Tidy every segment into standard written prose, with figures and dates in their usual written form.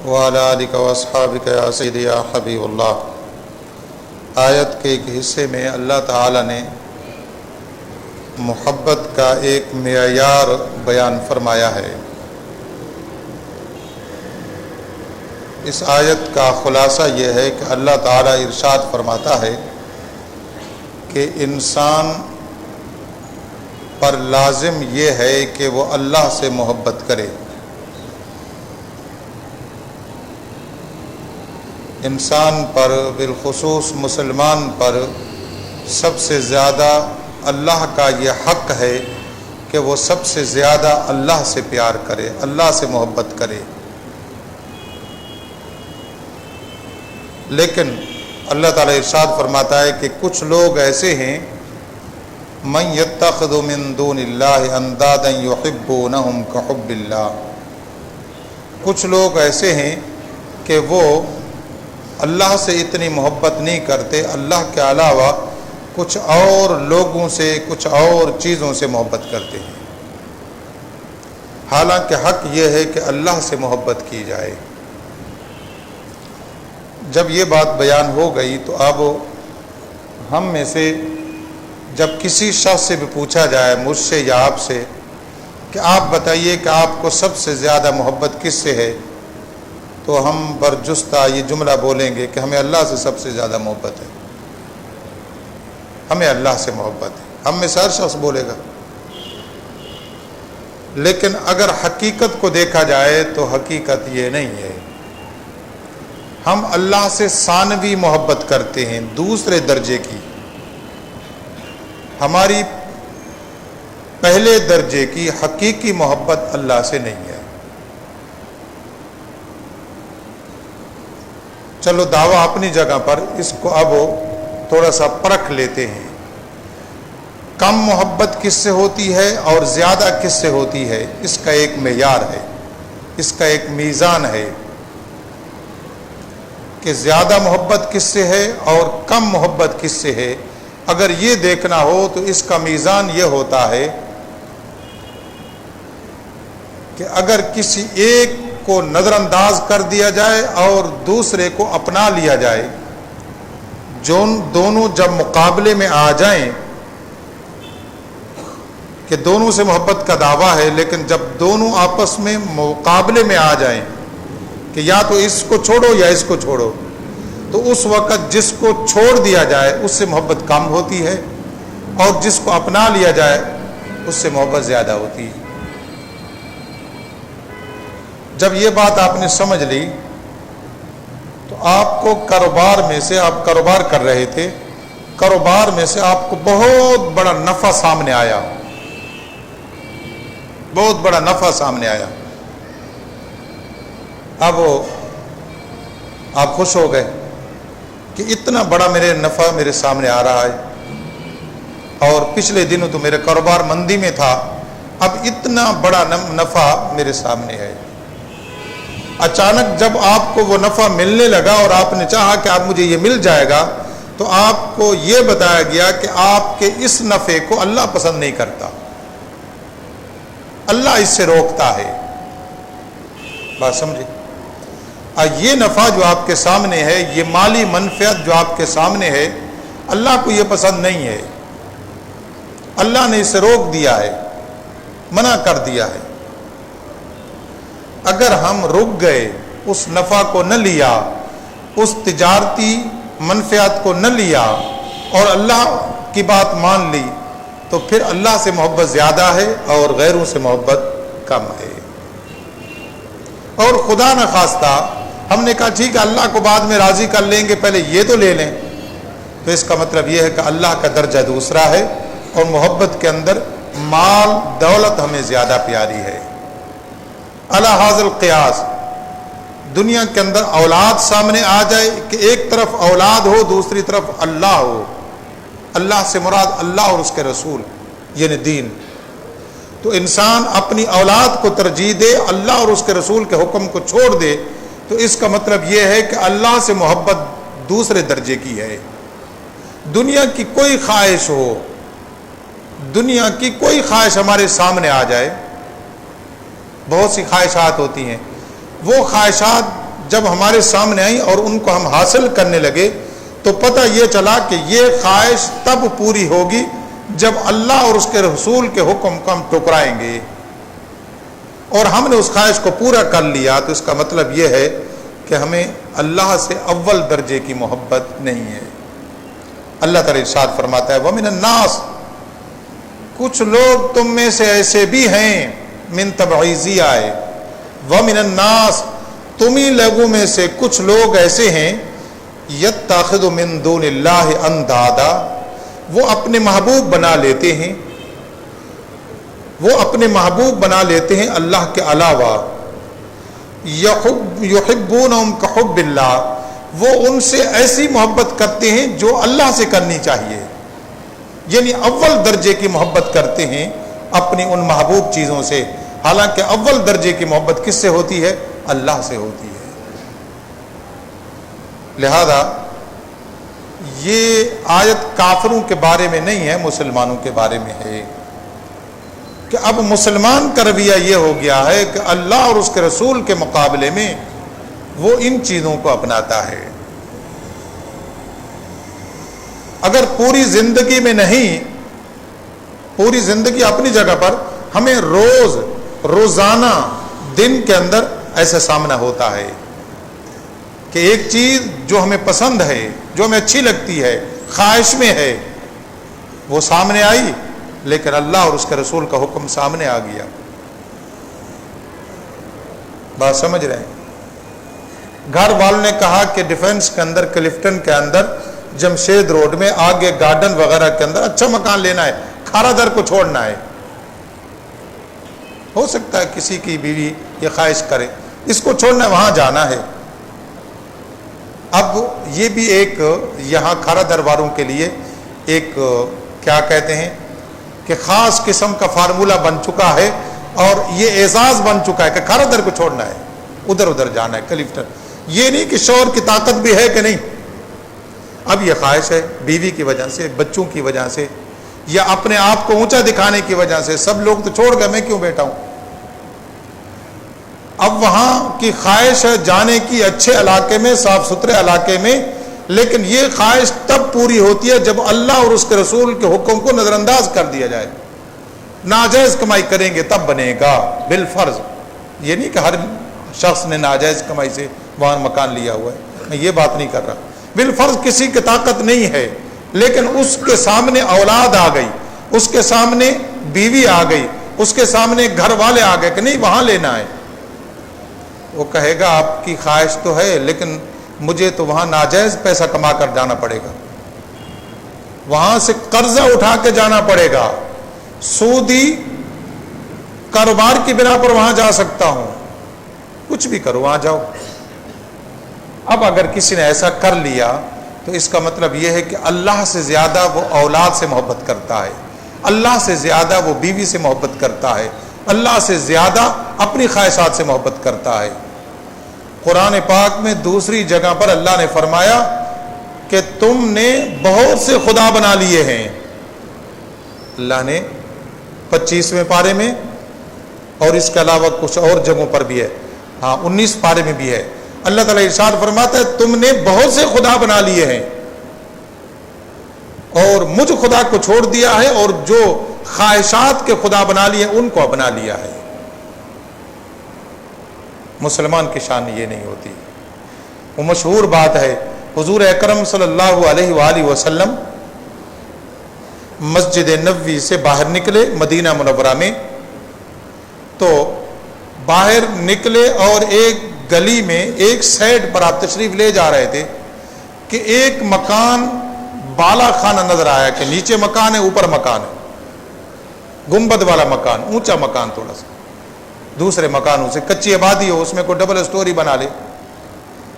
وعلی آلک واصحابک یا سیدی یا حبیب اللہ۔ آیت کے ایک حصے میں اللہ تعالی نے محبت کا ایک معیار بیان فرمایا ہے۔ اس آیت کا خلاصہ یہ ہے کہ اللہ تعالی ارشاد فرماتا ہے کہ انسان پر لازم یہ ہے کہ وہ اللہ سے محبت کرے۔ انسان پر، بالخصوص مسلمان پر سب سے زیادہ اللہ کا یہ حق ہے کہ وہ سب سے زیادہ اللہ سے پیار کرے، اللہ سے محبت کرے۔ لیکن اللہ تعالیٰ ارشاد فرماتا ہے کہ کچھ لوگ ایسے ہیں من یتخذ من دون اللہ اندادا یحبونہم کحب اللہ، کچھ لوگ ایسے ہیں کہ وہ اللہ سے اتنی محبت نہیں کرتے، اللہ کے علاوہ کچھ اور لوگوں سے، کچھ اور چیزوں سے محبت کرتے ہیں، حالانکہ حق یہ ہے کہ اللہ سے محبت کی جائے۔ جب یہ بات بیان ہو گئی تو اب ہم میں سے جب کسی شخص سے بھی پوچھا جائے، مجھ سے یا آپ سے، کہ آپ بتائیے کہ آپ کو سب سے زیادہ محبت کس سے ہے، تو ہم برجستہ یہ جملہ بولیں گے کہ ہمیں اللہ سے سب سے زیادہ محبت ہے، ہمیں اللہ سے محبت ہے۔ ہم میں سے ہر شخص بولے گا، لیکن اگر حقیقت کو دیکھا جائے تو حقیقت یہ نہیں ہے۔ ہم اللہ سے ثانوی محبت کرتے ہیں، دوسرے درجے کی۔ ہماری پہلے درجے کی حقیقی محبت اللہ سے نہیں ہے۔ چلو دعویٰ اپنی جگہ پر، اس کو اب تھوڑا سا پرکھ لیتے ہیں۔ کم محبت کس سے ہوتی ہے اور زیادہ کس سے ہوتی ہے، اس کا ایک معیار ہے، اس کا ایک میزان ہے کہ زیادہ محبت کس سے ہے اور کم محبت کس سے ہے۔ اگر یہ دیکھنا ہو تو اس کا میزان یہ ہوتا ہے کہ اگر کسی ایک کو نظر انداز کر دیا جائے اور دوسرے کو اپنا لیا جائے، جو دونوں جب مقابلے میں آ جائیں، کہ دونوں سے محبت کا دعویٰ ہے، لیکن جب دونوں آپس میں مقابلے میں آ جائیں کہ یا تو اس کو چھوڑو یا اس کو چھوڑو، تو اس وقت جس کو چھوڑ دیا جائے اس سے محبت کم ہوتی ہے، اور جس کو اپنا لیا جائے اس سے محبت زیادہ ہوتی ہے۔ جب یہ بات آپ نے سمجھ لی تو آپ کو کاروبار میں سے، آپ کاروبار کر رہے تھے، کاروبار میں سے آپ کو بہت بڑا نفع سامنے آیا، بہت بڑا نفع سامنے آیا۔ اب آپ خوش ہو گئے کہ اتنا بڑا میرے نفع میرے سامنے آ رہا ہے، اور پچھلے دنوں تو میرے کاروبار مندی میں تھا، اب اتنا بڑا نفع میرے سامنے ہے۔ اچانک جب آپ کو وہ نفع ملنے لگا اور آپ نے چاہا کہ اب مجھے یہ مل جائے گا، تو آپ کو یہ بتایا گیا کہ آپ کے اس نفع کو اللہ پسند نہیں کرتا، اللہ اس سے روکتا ہے۔ بات سمجھے؟ یہ نفع جو آپ کے سامنے ہے، یہ مالی منفعت جو آپ کے سامنے ہے، اللہ کو یہ پسند نہیں ہے، اللہ نے اسے روک دیا ہے، منع کر دیا ہے۔ اگر ہم رک گئے، اس نفع کو نہ لیا، اس تجارتی منفعت کو نہ لیا اور اللہ کی بات مان لی، تو پھر اللہ سے محبت زیادہ ہے اور غیروں سے محبت کم ہے۔ اور خدا نہ خواستہ ہم نے کہا ٹھیک ہے اللہ کو بعد میں راضی کر لیں گے، پہلے یہ تو لے لیں، تو اس کا مطلب یہ ہے کہ اللہ کا درجہ دوسرا ہے، اور محبت کے اندر مال دولت ہمیں زیادہ پیاری ہے۔ علی ھذا القیاس، دنیا کے اندر اولاد سامنے آ جائے کہ ایک طرف اولاد ہو، دوسری طرف اللہ ہو، اللہ سے مراد اللہ اور اس کے رسول یعنی دین، تو انسان اپنی اولاد کو ترجیح دے، اللہ اور اس کے رسول کے حکم کو چھوڑ دے، تو اس کا مطلب یہ ہے کہ اللہ سے محبت دوسرے درجے کی ہے۔ دنیا کی کوئی خواہش ہو، دنیا کی کوئی خواہش ہمارے سامنے آ جائے، بہت سی خواہشات ہوتی ہیں، وہ خواہشات جب ہمارے سامنے آئیں اور ان کو ہم حاصل کرنے لگے تو پتہ یہ چلا کہ یہ خواہش تب پوری ہوگی جب اللہ اور اس کے رسول کے حکم کو ہم ٹکرائیں گے، اور ہم نے اس خواہش کو پورا کر لیا تو اس کا مطلب یہ ہے کہ ہمیں اللہ سے اول درجے کی محبت نہیں ہے۔ اللہ تعالیٰ ارشاد فرماتا ہے وَمِنَ النَّاسِ، کچھ لوگ تم میں سے ایسے بھی ہیں، من تبعیضی آئے، وَمِنَ النَّاسِ، تمہیں لوگوں میں سے کچھ لوگ ایسے ہیں، يَتَّخِذُ مِن دُونِ اللَّهِ أَندَادًا، وہ اپنے محبوب بنا لیتے ہیں، وہ اپنے محبوب بنا لیتے ہیں اللہ کے علاوہ، یحبونہم کحب اللہ، وہ ان سے ایسی محبت کرتے ہیں جو اللہ سے کرنی چاہیے، یعنی اول درجے کی محبت کرتے ہیں اپنی ان محبوب چیزوں سے، حالانکہ اول درجے کی محبت کس سے ہوتی ہے؟ اللہ سے ہوتی ہے۔ لہذا یہ آیت کافروں کے بارے میں نہیں ہے، مسلمانوں کے بارے میں ہے کہ اب مسلمان کا رویہ یہ ہو گیا ہے کہ اللہ اور اس کے رسول کے مقابلے میں وہ ان چیزوں کو اپناتا ہے۔ اگر پوری زندگی میں نہیں، پوری زندگی اپنی جگہ پر، ہمیں روزانہ دن کے اندر ایسا سامنا ہوتا ہے کہ ایک چیز جو ہمیں پسند ہے، جو ہمیں اچھی لگتی ہے، خواہش میں ہے، وہ سامنے آئی، لیکن اللہ اور اس کے رسول کا حکم سامنے آ گیا۔ بات سمجھ رہے ہیں؟ گھر والوں نے کہا کہ ڈیفنس کے اندر، کلفٹن کے اندر، جمشید روڈ میں آگے گارڈن وغیرہ کے اندر اچھا مکان لینا ہے، کھارا در کو چھوڑنا ہے۔ ہو سکتا ہے کسی کی بیوی یہ خواہش کرے، اس کو چھوڑنا ہے، وہاں جانا ہے۔ اب یہ بھی ایک یہاں کھارا در والوں کے لیے ایک کیا کہتے ہیں کہ خاص قسم کا فارمولہ بن چکا ہے، اور یہ اعزاز بن چکا ہے کہ کھارا در کو چھوڑنا ہے، ادھر ادھر جانا ہے، کلفٹن۔ یہ نہیں کہ شوہر کی طاقت بھی ہے کہ نہیں، اب یہ خواہش ہے بیوی کی وجہ سے، بچوں کی وجہ سے، یا اپنے آپ کو اونچا دکھانے کی وجہ سے، سب لوگ تو چھوڑ گئے، میں کیوں بیٹھا ہوں۔ اب وہاں کی خواہش ہے جانے کی اچھے علاقے میں، صاف ستھرے علاقے میں، لیکن یہ خواہش تب پوری ہوتی ہے جب اللہ اور اس کے رسول کے حکم کو نظر انداز کر دیا جائے۔ ناجائز کمائی کریں گے تب بنے گا بالفرض، یہ نہیں کہ ہر شخص نے ناجائز کمائی سے وہاں مکان لیا ہوا ہے، میں یہ بات نہیں کر رہا۔ بالفرض کسی کی طاقت نہیں ہے، لیکن اس کے سامنے اولاد آ گئی، اس کے سامنے بیوی آ گئی، اس کے سامنے گھر والے آ گئے کہ نہیں وہاں لینا ہے، وہ کہے گا آپ کی خواہش تو ہے، لیکن مجھے تو وہاں ناجائز پیسہ کما کر جانا پڑے گا، وہاں سے قرضہ اٹھا کے جانا پڑے گا، سودی کاروبار کی بنا پر وہاں جا سکتا ہوں، کچھ بھی کرو وہاں جاؤ۔ اب اگر کسی نے ایسا کر لیا تو اس کا مطلب یہ ہے کہ اللہ سے زیادہ وہ اولاد سے محبت کرتا ہے، اللہ سے زیادہ وہ بیوی سے محبت کرتا ہے، اللہ سے زیادہ اپنی خواہشات سے محبت کرتا ہے۔ قرآن پاک میں دوسری جگہ پر اللہ نے فرمایا کہ تم نے بہت سے خدا بنا لیے ہیں، اللہ نے 25ویں پارے میں، اور اس کے علاوہ کچھ اور جگہوں پر بھی ہے، 19 پارے میں بھی ہے، اللہ تعالیٰ ارشاد فرماتا ہے تم نے بہت سے خدا بنا لیے ہیں اور مجھ خدا کو چھوڑ دیا ہے، اور جو خواہشات کے خدا بنا لیے ان کو اپنا لیا ہے۔ مسلمان کی شان یہ نہیں ہوتی۔ وہ مشہور بات ہے، حضور اکرم صلی اللہ علیہ وآلہ وسلم مسجد نبوی سے باہر نکلے مدینہ منورہ میں، تو باہر نکلے اور ایک گلی میں ایک سائڈ پر آپ تشریف لے جا رہے تھے کہ ایک مکان بالا خانہ نظر آیا کہ نیچے مکان ہے، اوپر مکان ہے، گنبد والا مکان، اونچا مکان، تھوڑا سا دوسرے مکانوں سے کچی آبادی ہو، اس میں کوئی ڈبل سٹوری بنا لے،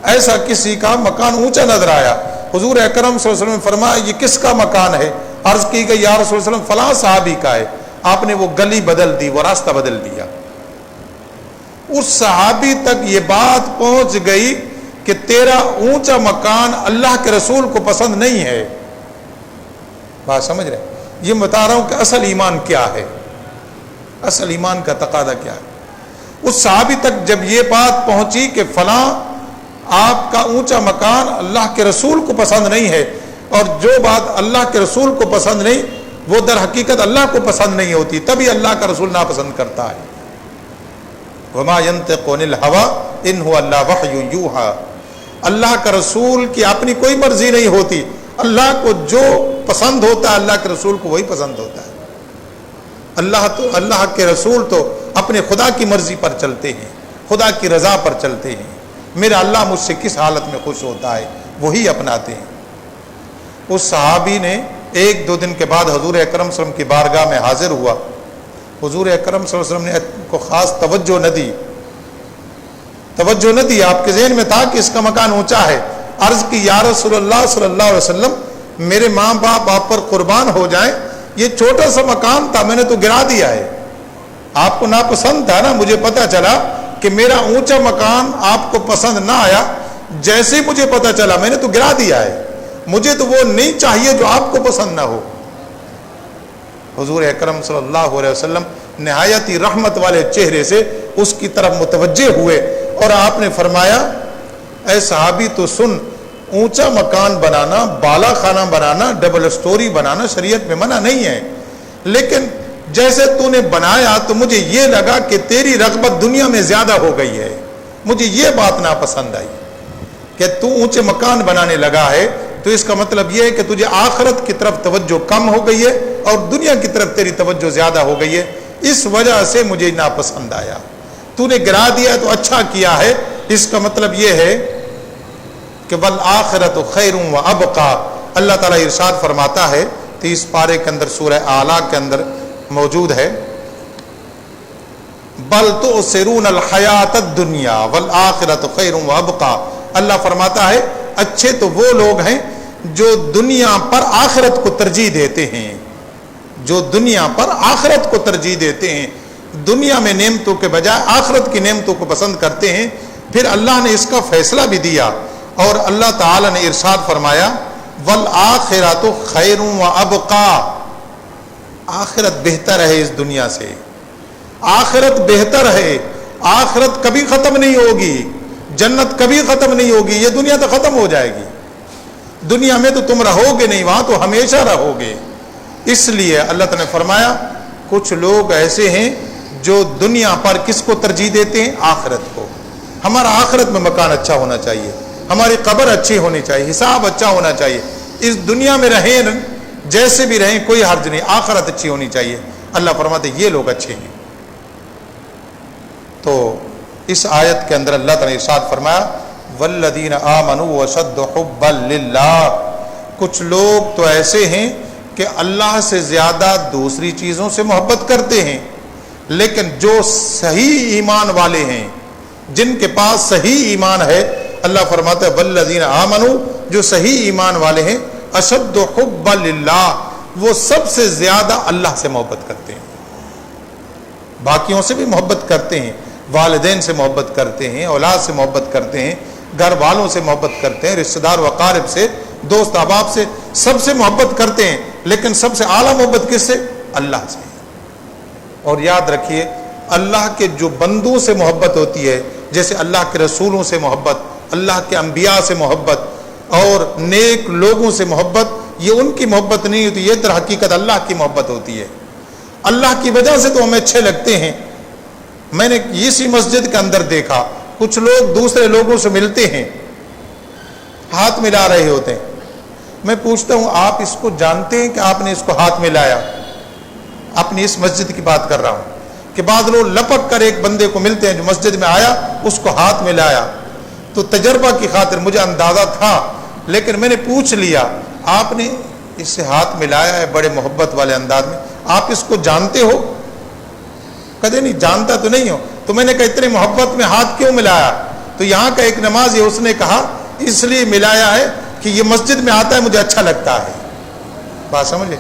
ایسا کسی کا مکان اونچا نظر آیا۔ حضور اکرم صلی اللہ علیہ وسلم نے فرمایا یہ کس کا مکان ہے؟ عرض کی گئی یا رسول اللہ فلاں صحابی کا ہے۔ آپ نے وہ گلی بدل دی، وہ راستہ بدل دیا۔ اس صحابی تک یہ بات پہنچ گئی کہ تیرا اونچا مکان اللہ کے رسول کو پسند نہیں ہے۔ بات سمجھ رہے؟ یہ بتا رہا ہوں کہ اصل ایمان کیا ہے، اصل ایمان کا تقاضا کیا ہے۔ اس صحابی تک جب یہ بات پہنچی کہ فلاں آپ کا اونچا مکان اللہ کے رسول کو پسند نہیں ہے، اور جو بات اللہ کے رسول کو پسند نہیں وہ در حقیقت اللہ کو پسند نہیں ہوتی، تبھی اللہ کا رسول ناپسند کرتا ہے۔ وما ينطق عن الهوى ان هو الا وحی یوحى، اللہ کا رسول کی اپنی کوئی مرضی نہیں ہوتی، اللہ کو جو پسند ہوتا ہے اللہ کے رسول کو وہی پسند ہوتا ہے۔ اللہ کے رسول تو اپنے خدا کی مرضی پر چلتے ہیں، خدا کی رضا پر چلتے ہیں، میرا اللہ مجھ سے کس حالت میں خوش ہوتا ہے وہی اپناتے ہیں۔ اس صحابی نے ایک دو دن کے بعد حضور اکرم صلی اللہ علیہ وسلم کی بارگاہ میں حاضر ہوا، حضور اکرم صلی اللہ علیہ وسلم نے کو خاص توجہ نہ دی، آپ کے ذہن میں تھا کہ اس کا مکان اونچا ہے۔ عرض کی یا رسول اللہ صلی اللہ علیہ وسلم، میرے ماں باپ آپ پر قربان ہو جائیں، یہ چھوٹا سا مکان تھا میں نے تو گرا دیا ہے، آپ کو ناپسند تھا نا، مجھے پتا چلا کہ میرا اونچا مکان آپ کو پسند نہ آیا، جیسے ہی مجھے پتا چلا میں نے تو گرا دیا ہے، مجھے تو وہ نہیں چاہیے جو آپ کو پسند نہ ہو۔ حضور اکرم صلی اللہ علیہ وسلم نہایت ہی رحمت والے چہرے سے اس کی طرف متوجہ ہوئے اور آپ نے فرمایا، اے صحابی تو سن، اونچا مکان بنانا، بالا خانہ بنانا، ڈبل سٹوری بنانا شریعت میں منع نہیں ہے، لیکن جیسے تو نے بنایا تو مجھے یہ لگا کہ تیری رغبت دنیا میں زیادہ ہو گئی ہے، مجھے یہ بات ناپسند آئی کہ تو اونچے مکان بنانے لگا ہے، تو اس کا مطلب یہ ہے کہ تجھے آخرت کی طرف توجہ کم ہو گئی ہے اور دنیا کی طرف تیری توجہ زیادہ ہو گئی ہے، اس وجہ سے مجھے ناپسند آیا، تو نے گرا دیا تو اچھا کیا ہے۔ اس کا مطلب یہ ہے کہ والآخرۃ خیر وابقیٰ، اللہ تعالیٰ ارشاد فرماتا ہے 30 پارے کے اندر سورہ اعلیٰ کے اندر موجود ہے، بل تؤثرون الحیات الدنیا والآخرۃ خیر وابقیٰ، اللہ فرماتا ہے اچھے تو وہ لوگ ہیں جو دنیا پر آخرت کو ترجیح دیتے ہیں، جو دنیا پر آخرت کو ترجیح دیتے ہیں، دنیا میں نعمتوں کے بجائے آخرت کی نعمتوں کو پسند کرتے ہیں۔ پھر اللہ نے اس کا فیصلہ بھی دیا اور اللہ تعالی نے ارشاد فرمایا والآخرۃ خیر وابقیٰ، آخرت بہتر ہے اس دنیا سے، آخرت بہتر ہے، آخرت کبھی ختم نہیں ہوگی، جنت کبھی ختم نہیں ہوگی، یہ دنیا تو ختم ہو جائے گی، دنیا میں تو تم رہو گے نہیں، وہاں تو ہمیشہ رہو گے۔ اس لیے اللہ تعالیٰ نے فرمایا کچھ لوگ ایسے ہیں جو دنیا پر کس کو ترجیح دیتے ہیں؟ آخرت کو۔ ہمارا آخرت میں مکان اچھا ہونا چاہیے، ہماری قبر اچھی ہونی چاہیے، حساب اچھا ہونا چاہیے، اس دنیا میں رہیں جیسے بھی رہیں کوئی حرج نہیں، آخرت اچھی ہونی چاہیے۔ اللہ فرماتے یہ لوگ اچھے ہیں۔ تو اس آیت کے اندر اللہ تعالیٰ نے ارشاد فرمایا والذین آمنوا اشد حبا للہ، کچھ لوگ تو ایسے ہیں کہ اللہ سے زیادہ دوسری چیزوں سے محبت کرتے ہیں، لیکن جو صحیح ایمان والے ہیں، جن کے پاس صحیح ایمان ہے، اللہ فرماتا ہے والذین آمنوا، جو صحیح ایمان والے ہیں، اشد حبا للہ، وہ سب سے زیادہ اللہ سے محبت کرتے ہیں، باقیوں سے بھی محبت کرتے ہیں، والدین سے محبت کرتے ہیں، اولاد سے محبت کرتے ہیں، گھر والوں سے محبت کرتے ہیں، رشتہ دار وقارب سے، دوست احباب سے، سب سے محبت کرتے ہیں، لیکن سب سے اعلیٰ محبت کس سے؟ اللہ سے۔ اور یاد رکھیے اللہ کے جو بندوں سے محبت ہوتی ہے، جیسے اللہ کے رسولوں سے محبت، اللہ کے انبیاء سے محبت اور نیک لوگوں سے محبت، یہ ان کی محبت نہیں ہوتی، یہ در حقیقت اللہ کی محبت ہوتی ہے۔ اللہ کی وجہ سے تو ہمیں اچھے لگتے ہیں۔ میں نے اسی مسجد کے اندر دیکھا کچھ لوگ دوسرے لوگوں سے ملتے ہیں، ہاتھ ملا رہے ہوتے ہیں، میں پوچھتا ہوں آپ اس کو جانتے ہیں کہ آپ نے اس کو ہاتھ ملایا؟ اپنی اس مسجد کی بات کر رہا ہوں کہ بعض لوگ لپک کر ایک بندے کو ملتے ہیں جو مسجد میں آیا، اس کو ہاتھ ملایا، تو تجربہ کی خاطر مجھے اندازہ تھا، لیکن میں نے پوچھ لیا آپ نے اس سے ہاتھ ملایا ہے بڑے محبت والے انداز میں، آپ اس کو جانتے ہو؟ کدے نہیں، جانتا تو نہیں ہو۔ تو میں نے کہا اتنی محبت میں ہاتھ کیوں ملایا؟ تو یہاں کا ایک نمازی اس نے کہا اس لیے ملایا ہے کہ یہ مسجد میں آتا ہے مجھے اچھا لگتا ہے، بات سمجھے،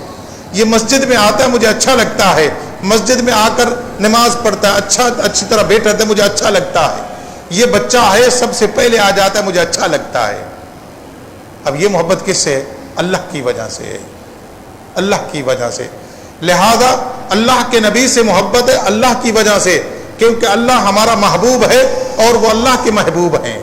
یہ مسجد میں آتا ہے مجھے اچھا لگتا ہے، مسجد میں آ کر نماز پڑھتا ہے، اچھی طرح بیٹھا ہے مجھے اچھا لگتا ہے، یہ بچہ ہے سب سے پہلے آ جاتا ہے مجھے اچھا لگتا ہے۔ اب یہ محبت کس سے ہے؟ اللہ کی وجہ سے ہے، اللہ کی وجہ سے۔ لہذا اللہ کے نبی سے محبت ہے اللہ کی وجہ سے، کیونکہ اللہ ہمارا محبوب ہے اور وہ اللہ کے محبوب ہیں،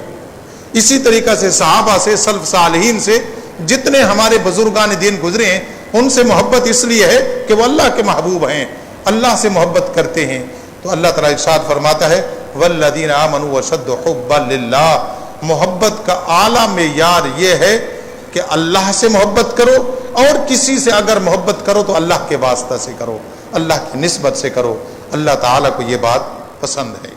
اسی طریقہ سے صحابہ سے، سلف صالحین سے، جتنے ہمارے بزرگان دین گزرے ہیں، ان سے محبت اس لیے ہے کہ وہ اللہ کے محبوب ہیں، اللہ سے محبت کرتے ہیں۔ تو اللہ تعالیٰ ارشاد فرماتا ہے والذین آمنوا اشد حبا للہ، محبت کا اعلیٰ معیار یہ ہے کہ اللہ سے محبت کرو، اور کسی سے اگر محبت کرو تو اللہ کے واسطہ سے کرو، اللہ کی نسبت سے کرو۔ اللہ تعالیٰ کو یہ بات پسند ہے۔